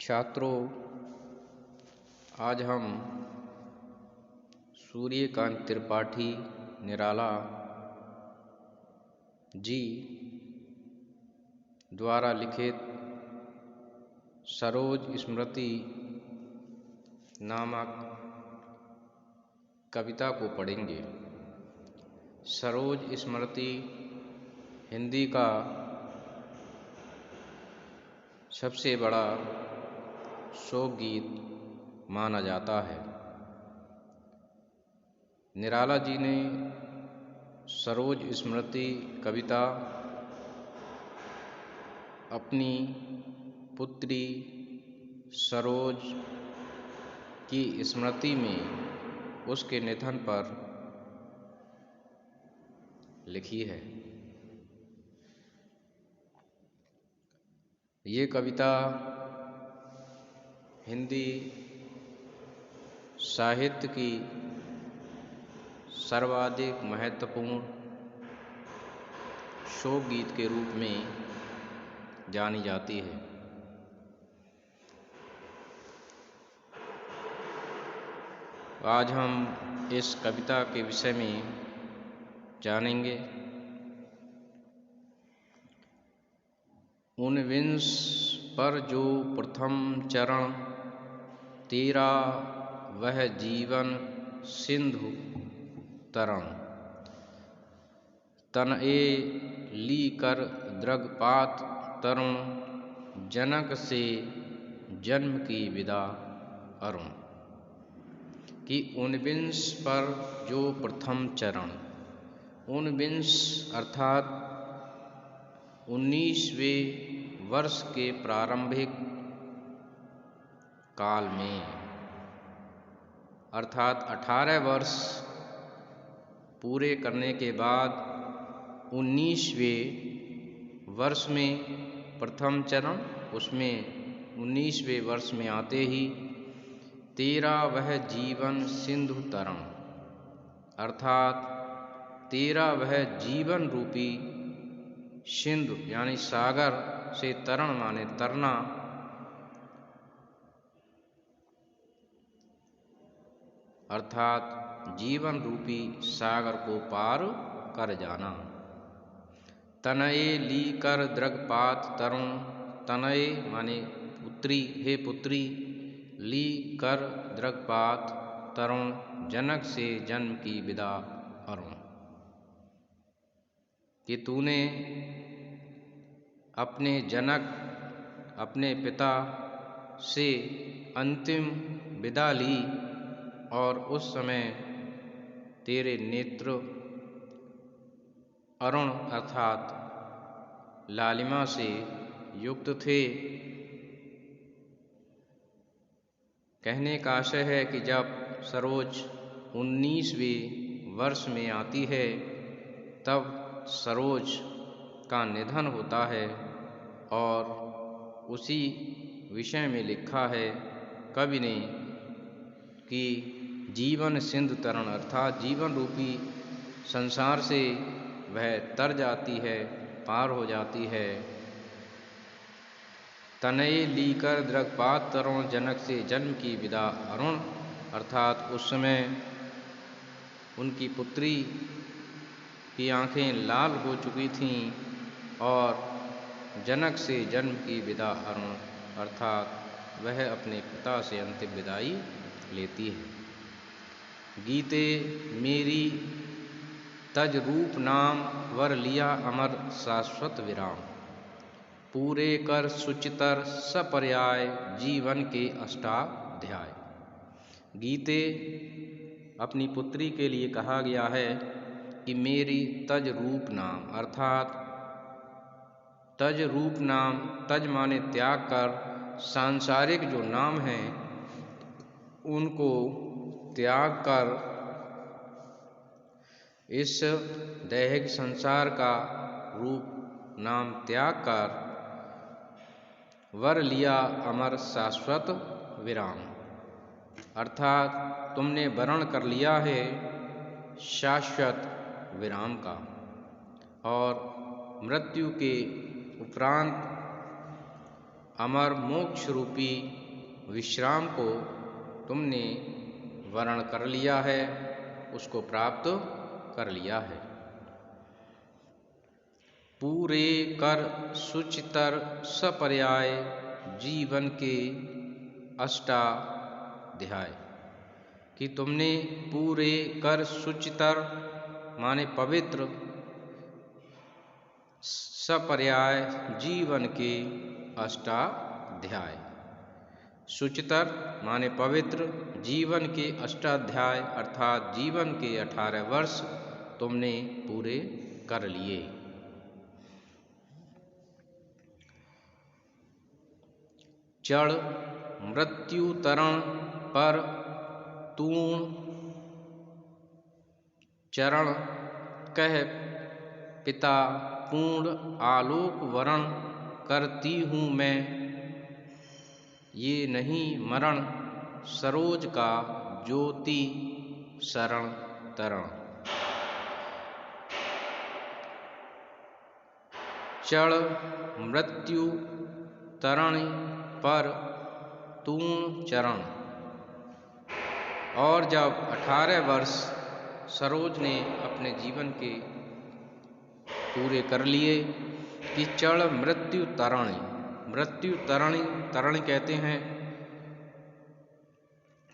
छात्रों, आज हम सूर्यकांत त्रिपाठी निराला जी द्वारा लिखित सरोज स्मृति नामक कविता को पढ़ेंगे। सरोज स्मृति हिंदी का सबसे बड़ा शोक गीत माना जाता है। निराला जी ने सरोज स्मृति कविता अपनी पुत्री सरोज की स्मृति में उसके निधन पर लिखी है। ये कविता हिंदी साहित्य की सर्वाधिक महत्वपूर्ण शोक गीत के रूप में जानी जाती है। आज हम इस कविता के विषय में जानेंगे। ऊनविंश पर जो प्रथम चरण तेरा वह जीवन सिंधु तरण, तनए ली कर दृगपात तरुण, जनक से जन्म की विदा अरुण। कि ऊनविंश पर जो प्रथम चरण, ऊनविंश अर्थात 19वें वर्ष के प्रारंभिक काल में, अर्थात 18 वर्ष पूरे करने के बाद 19वें वर्ष में प्रथम चरण, उसमें 19वें वर्ष में आते ही तेरा वह जीवन सिंधु तरण, अर्थात तेरा वह जीवन रूपी सिंधु यानी सागर से तरण माने तरना, अर्थात जीवन रूपी सागर को पार कर जाना। तनये ली कर दृगपात तरुण, तनये माने पुत्री, हे पुत्री, ली कर दृगपात तरुण, जनक से जन्म की विदा अरुण। कि तूने अपने जनक, अपने पिता से अंतिम विदा ली और उस समय तेरे नेत्र अरुण अर्थात लालिमा से युक्त थे। कहने का आशय है कि जब सरोज 19वें वर्ष में आती है तब सरोज का निधन होता है और उसी विषय में लिखा है कवि ने कि जीवन सिंधु तरण, अर्थात जीवन रूपी संसार से वह तर जाती है, पार हो जाती है। तनये लीकर दृगपात तरुण, जनक से जन्म की विदा अरुण, अर्थात उस समय उनकी पुत्री की आंखें लाल हो चुकी थीं और जनक से जन्म की विदा अरुण, अर्थात वह अपने पिता से अंतिम विदाई लेती है। गीते मेरी तज रूप नाम, वर लिया अमर शाश्वत विराम, पूरे कर सुचितर सपर्याय जीवन के अष्टाध्याय। गीते अपनी पुत्री के लिए कहा गया है कि मेरी तज रूप नाम, अर्थात तज रूप नाम, तज माने त्याग कर, सांसारिक जो नाम हैं उनको त्याग कर, इस दैहिक संसार का रूप नाम त्याग कर वर लिया अमर शाश्वत विराम, अर्थात तुमने वरण कर लिया है शाश्वत विराम का और मृत्यु के उपरांत अमर मोक्ष रूपी विश्राम को तुमने वर्ण कर लिया है, उसको प्राप्त कर लिया है। पूरे कर सुचितर सपर्याय जीवन के अष्टाध्याय, कि तुमने पूरे कर सुचितर माने पवित्र, सपर्याय जीवन के अष्टाध्याय। सुचितर माने पवित्र, जीवन के अष्टाध्याय अर्थात जीवन के 18 वर्ष तुमने पूरे कर लिए। चढ़ मृत्यु तरण पर तूण चरण कह पिता पूर्ण आलोक वरण करती हूँ मैं, ये नहीं मरण सरोज का ज्योति शरण तरण। चढ़ मृत्यु तरण पर तूण चरण, और जब 18 वर्ष सरोज ने अपने जीवन के पूरे कर लिए कि चढ़ मृत्यु तरणी, मृत्यु तरणी, तरणी कहते हैं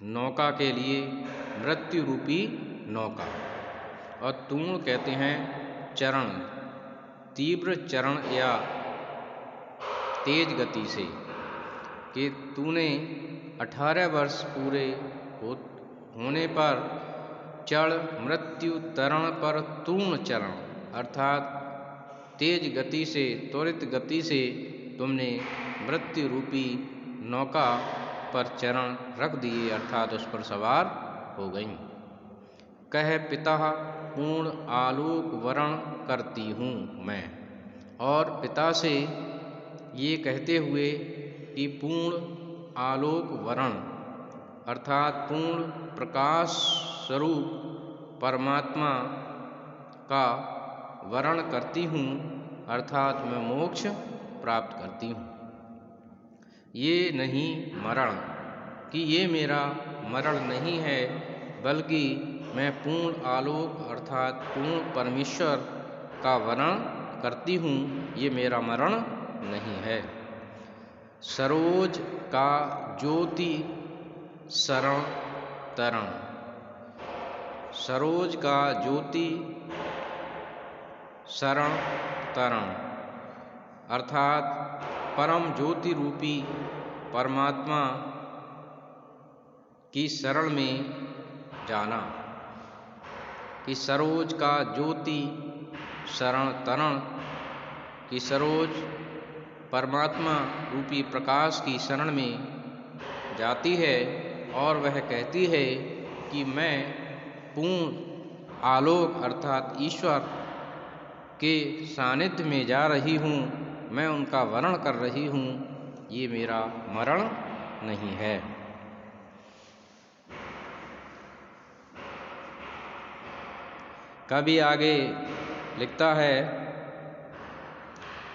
नौका के लिए मृत्यु रूपी नौका, और तूण कहते हैं चरण, तीव्र चरण या तेज गति से, कि तूने 18 वर्ष पूरे होने पर चढ़ मृत्यु तरण पर तूण चरण अर्थात तेज गति से, त्वरित गति से तुमने मृत्यु रूपी नौका पर चरण रख दिए अर्थात उस पर सवार हो गई। कह पिता पूर्ण आलोक वरण करती हूँ मैं, और पिता से ये कहते हुए कि पूर्ण आलोक वरण अर्थात पूर्ण प्रकाश स्वरूप परमात्मा का वरण करती हूँ अर्थात मैं मोक्ष प्राप्त करती हूँ। ये नहीं मरण, कि ये मेरा मरण नहीं है, बल्कि मैं पूर्ण आलोक अर्थात पूर्ण परमेश्वर का वरण करती हूँ, ये मेरा मरण नहीं है। सरोज का ज्योति शरण तरण, सरोज का ज्योति शरण तरण अर्थात परम ज्योति रूपी परमात्मा की शरण में जाना, कि सरोज का ज्योति शरण तरण, कि सरोज परमात्मा रूपी प्रकाश की शरण में जाती है और वह कहती है कि मैं पूर्ण आलोक अर्थात ईश्वर के सानिध्य में जा रही हूँ, मैं उनका वरण कर रही हूँ, ये मेरा मरण नहीं है। कवि आगे लिखता है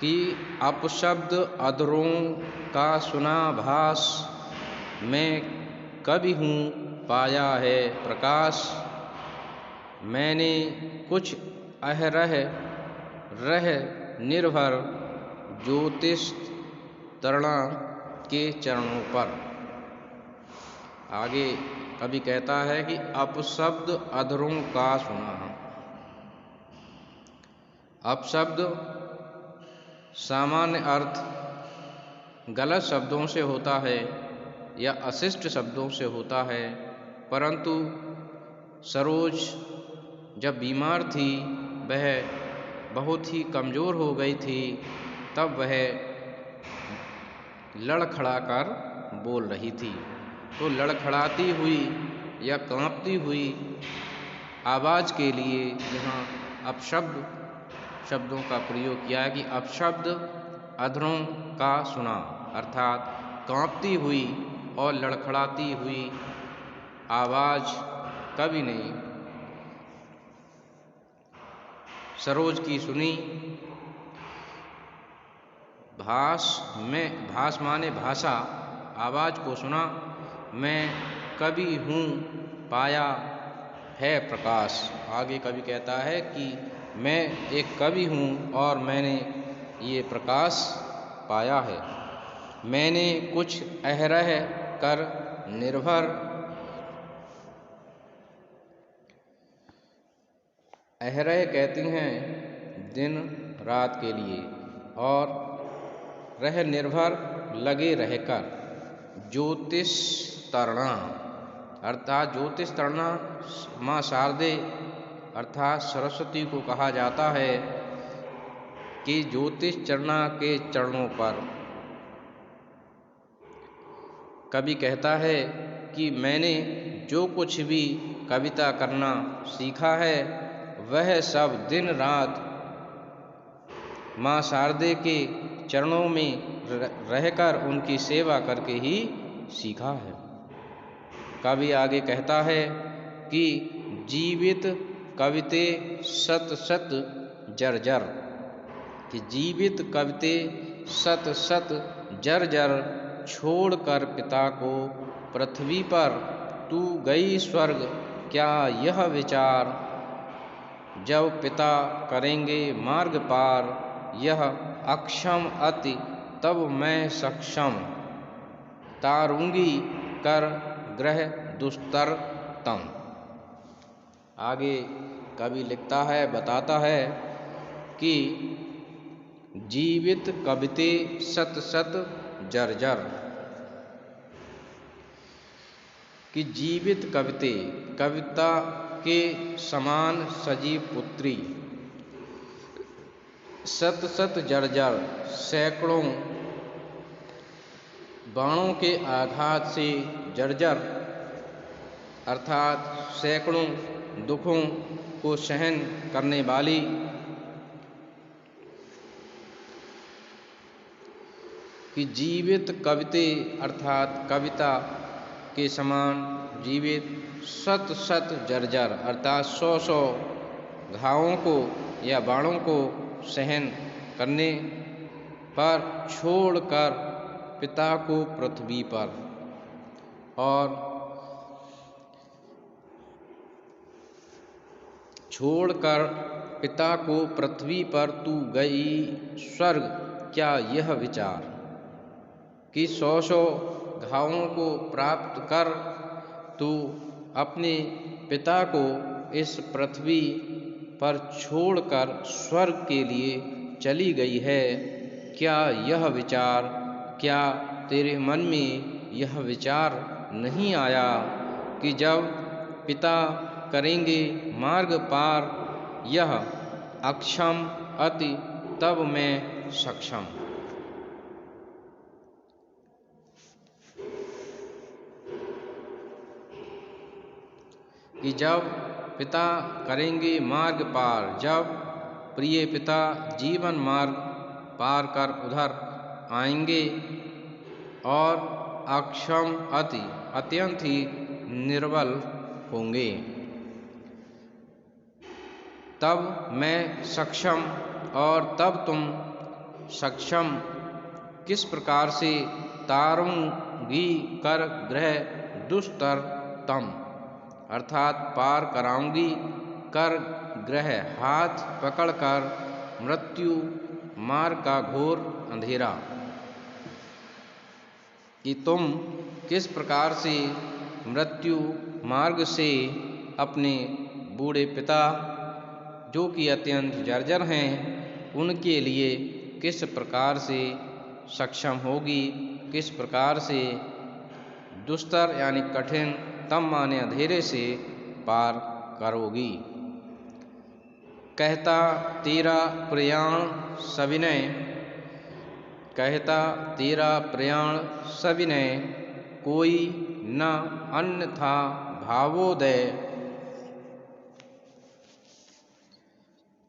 कि अपशब्द अधरों का सुना भास, मैं कभी हूँ पाया है प्रकाश, मैंने कुछ अहरह रह निर्भर ज्योतिष तरणा के चरणों पर। आगे कवि कहता है कि अपशब्द अधरों का सुना, अपशब्द सामान्य अर्थ गलत शब्दों से होता है या अशिष्ट शब्दों से होता है, परंतु सरोज जब बीमार थी, वह बहुत ही कमज़ोर हो गई थी, तब वह लड़खड़ा कर बोल रही थी। तो लड़खड़ाती हुई या कांपती हुई आवाज़ के लिए यहाँ अपशब्द शब्दों का प्रयोग किया है कि अपशब्द अधरों का सुना अर्थात कांपती हुई और लड़खड़ाती हुई आवाज़ कवि ने सरोज की सुनी। भास माने भाषा, आवाज़ को सुना। मैं कवि हूँ पाया है प्रकाश। आगे कवि कहता है कि मैं एक कवि हूँ और मैंने ये प्रकाश पाया है। मैंने कुछ अहरह कर निर्भर, अहरह कहती हैं दिन रात के लिए, और रह निर्भर लगे रहकर, ज्योतिष तरणा अर्थात ज्योतिष तरणा माँ शारदे अर्थात सरस्वती को कहा जाता है कि ज्योतिष चरणा के चरणों पर। कवि कहता है कि मैंने जो कुछ भी कविता करना सीखा है वह सब दिन रात माँ शारदे के चरणों में रहकर उनकी सेवा करके ही सीखा है। कवि आगे कहता है कि जीवित कविते सत सत जर्जर, कि जीवित कविते सत सत जर्जर, छोड़कर पिता को पृथ्वी पर तू गई स्वर्ग, क्या यह विचार, जब पिता करेंगे मार्ग पार, यह अक्षम अति तब मैं सक्षम, तारूंगी कर ग्रह दुस्तर तम। आगे कवि लिखता है, बताता है कि जीवित कविते सत सत जर्जर, कि जीवित कविते कविता के समान सजीव पुत्री, सत सत जर्जर सैकड़ों बाणों के आघात से जर्जर अर्थात सैकड़ों दुखों को सहन करने वाली, कि जीवित कविते अर्थात कविता के समान जीवित, सत सत जर्जर अर्थात 100 घावों को या बाणों को सहन करने पर, छोड़कर पिता को पृथ्वी पर, और छोड़कर पिता को पृथ्वी पर तू गई स्वर्ग, क्या यह विचार, कि 100 घावों को प्राप्त कर तू अपने पिता को इस पृथ्वी पर छोड़कर स्वर्ग के लिए चली गई है। क्या यह विचार, क्या तेरे मन में यह विचार नहीं आया कि जब पिता करेंगे मार्ग पार, यह अक्षम अति तब मैं सक्षम। कि जब पिता करेंगे मार्ग पार, जब प्रिय पिता जीवन मार्ग पार कर उधर आएंगे और अक्षम अति अत्यंत ही निर्बल होंगे, तब मैं सक्षम, और तब तुम सक्षम किस प्रकार से, तारूंगी कर ग्रह दुस्तर तम अर्थात पार कराऊंगी, कर ग्रह हाथ पकड़कर, मृत्यु मार्ग का घोर अंधेरा, कि तुम किस प्रकार से मृत्यु मार्ग से अपने बूढ़े पिता जो कि अत्यंत जर्जर हैं उनके लिए किस प्रकार से सक्षम होगी, किस प्रकार से दुस्तर यानी कठिन, तम माने अंधेरे से पार करोगी। कहता तेरा प्रयाण सविनय, कहता तेरा प्रयाण सविनय, कोई न अन्यथा भावोदय,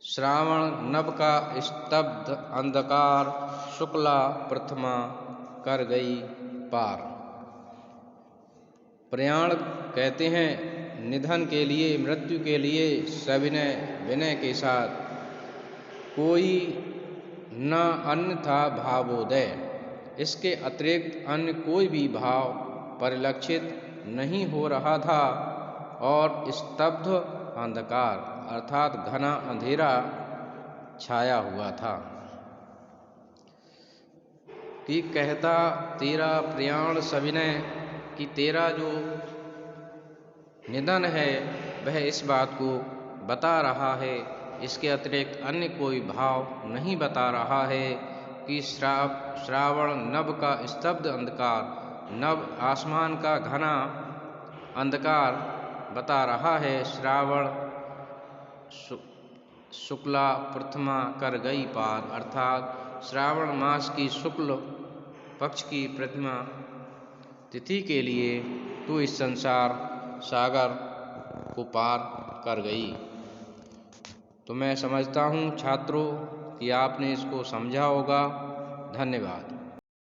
श्रावण नभ का स्तब्ध अंधकार, शुक्ला प्रथमा कर गई पार। प्रयाण कहते हैं निधन के लिए, मृत्यु के लिए, सविनय विनय के साथ, कोई न अन्यथा भावोदय, इसके अतिरिक्त अन्य कोई भी भाव परिलक्षित नहीं हो रहा था और स्तब्ध अंधकार अर्थात घना अंधेरा छाया हुआ था। कि कहता तेरा प्रयाण सविनय, कि तेरा जो निधन है वह इस बात को बता रहा है, इसके अतिरिक्त अन्य कोई भाव नहीं बता रहा है। कि श्रावण नभ का स्तब्ध अंधकार, नभ आसमान का घना अंधकार बता रहा है। श्रावण शुक्ला प्रथमा कर गई पार, अर्थात श्रावण मास की शुक्ल पक्ष की प्रतिमा तिथि के लिए तू इस संसार सागर को पार कर गई। तो मैं समझता हूँ छात्रों कि आपने इसको समझा होगा। धन्यवाद।